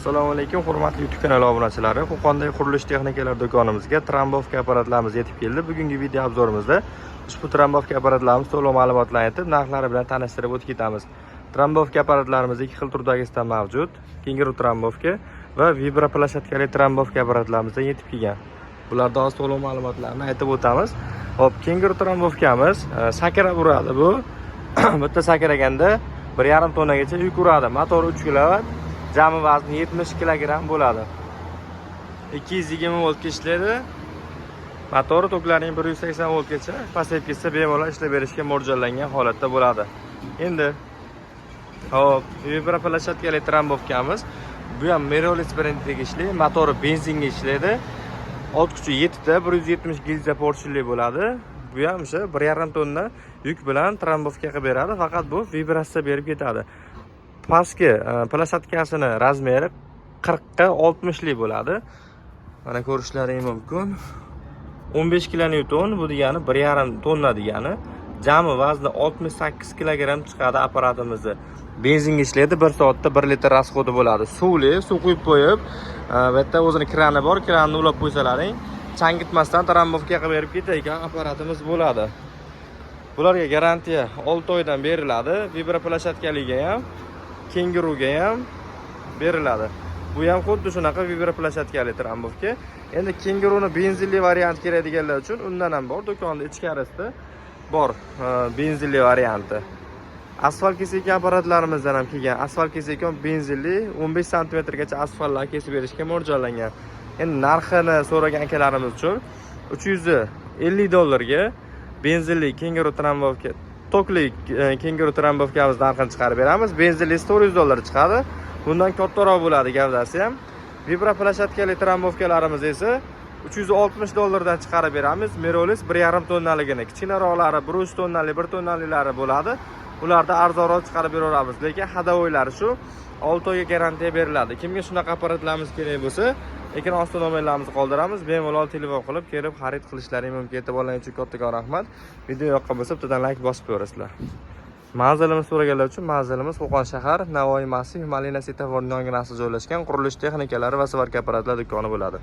Assalomu alaykum, hurmatli YouTube kanali obunachilari. Qo'qondagi qurilish texnikalar do'konimizga trombovka apparatlarimiz yetib keldi. Bugungi video obzorimizda ushbu trombovka apparatlarimiz to'liq ma'lumotlarni aytib, narxlari bilan tanishtirib o'tib ketamiz. Trombovka apparatlarimiz ikki xil turdagisidan mavjud. Kenguru trombovka va vibroplashatkali trombovka apparatlarimizdan yetib kelgan. Bularda hozir to'liq ma'lumotlarni aytib o'tamiz. Hop, kenguru trombovkamiz sakrab uradi bu. Bitta sakraganda 1,5 tonnagacha yuk uradi. Motori 3 kilovat. Jami vazni 70 kilogramm bo'ladi. 220 voltga ishlaydi. Motori toklaring 180 voltgacha pasayib ketsa bemalol ishlab berishga mo'ljallangan holatda bo'ladi. Endi hop, vibroplashatkali trombovkamiz. Bu ham Merolis brendiga tegishli, motori benzinga ishlaydi. Old kuchi 7 ta 170 gilza porshili bo'ladi. Bu ham o'sha 1,5 tonna yuk bilan trombovka qilib beradi, faqat bu vibratsiya berib ketadi. Pastki plashatkasini razmeri 40 ga 60 lik bo'ladi. Mana ko'rishlaring mumkin. 15 kilonewton bu degani 1,5 tonna degani. Jami vazni 68 kilogramm chiqadi apparatimizni. Benzinga ishlaydi, 1 soatda 1 litr rasxodi bo'ladi. Suvli, suv quyib qo'yib, bu yerda o'zining krani bor, kranni ulab qo'ysalaring, changitmasdan trombovka qilib berib ketadigan apparatimiz bo'ladi. Bularga garantiya 6 oydan beriladi. Vibroplashatkaliga ham, kenguruga ham beriladi. Bu ham xuddi shunaqa vibroplashatkali trombovka. Endi kenguruni benzinli variant kerakdiganlar uchun undan ham bor, do'konda ichkarisida bor benzinli varianti. Asfalt kesayotgan apparatlarimizdan ham kelgan. Asfalt kesayotgan benzinli 15 sm gacha asfaltlar kesib berishga mo'ljallangan. Endi narxini so'ragan akalarimiz uchun $350 benzinli kenguru trombovka, tokli kenguru trombovkamiz narxini chiqarib beramiz. Benzinli $400 chiqadi. Bundan kattaroq bo'ladi gavdasi ham. Vibroplashatkali trombovkalarimiz esa $360 dan chiqarib beramiz. Merolis 1,5 tonnaligini, kichikroqlari 1,5 tonnali, 1 tonnaliklari bo'ladi. Ularda arzonroq chiqarib beramiz. Lekin hadovoylari shu 6 oyga garantiya beriladi. Kimga shunaqa apparatlarimiz kerak bo'lsa, ekran osti nomerlarimizni qoldiramiz. Bemalol telefon qilib kelib xarid qilishlaring mumkin. E'tiborlaringiz uchun kattakon rahmat. Video yoqqan bo'lsa, bittadan like bosib qo'yasizlar. Manzilimiz so'raganlar uchun manzilimiz Qo'qon shahar, Navoiy massiv, Malina svetofor yonginasida joylashgan qurilish texnikalari va svarka apparatlar do'koni bo'ladi.